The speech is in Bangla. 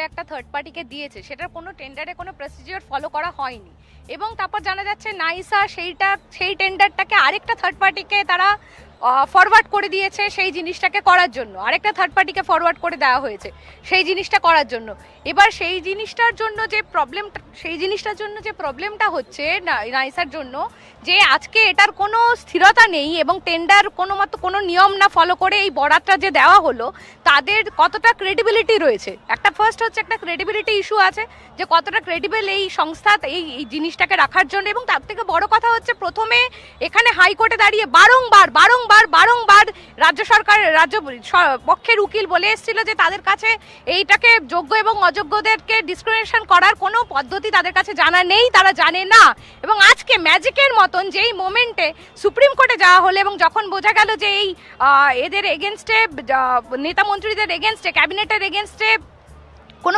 একটা থার্ড পার্টিকে দিয়েছে, সেটার কোনো টেন্ডারে কোনো প্রসিজিওর ফলো করা হয়নি, এবং তারপর জানা যাচ্ছে নাইসা সেই টেন্ডারটাকে আরেকটা থার্ড পার্টিকে তারা ফরওয়ার্ড করে দিয়েছে সেই জিনিসটাকে করার জন্য, আরেকটা থার্ড পার্টিকে ফরওয়ার্ড করে দেওয়া হয়েছে সেই জিনিসটা করার জন্য। এবার সেই জিনিসটার জন্য যে প্রবলেমটা হচ্ছে নাইসার জন্য, যে আজকে এটার কোনো স্থিরতা নেই এবং টেন্ডার কোনো নিয়ম না ফলো করে এই বরাতটা যে দেওয়া হলো, তাদের কতটা ক্রেডিবিলিটি রয়েছে। ফার্স্ট হচ্ছে একটা ক্রেডিবিলিটি ইস্যু আছে, যে কতটা ক্রেডিবল এই সংস্থা এই জিনিসটাকে রাখার জন্য। এবং তার থেকে বড় কথা হচ্ছে, প্রথমে এখানে হাইকোর্টে দাঁড়িয়ে বারংবার রাজ্য পক্ষের উকিল বলে এসেছিল যে তাদের কাছে এইটাকে যোগ্য এবং অযোগ্যদেরকে ডিসক্রিমিনেশন করার কোনো পদ্ধতি তাদের কাছে জানা নেই, তারা জানে না। এবং আজকে ম্যাজিকের মতন যেই মোমেন্টে সুপ্রিম কোর্টে যাওয়া হলো এবং যখন বোঝা গেল যে এই এদের এগেনস্টে নেতা মন্ত্রীদের এগেনস্টে ক্যাবিনেটের এগেনস্টে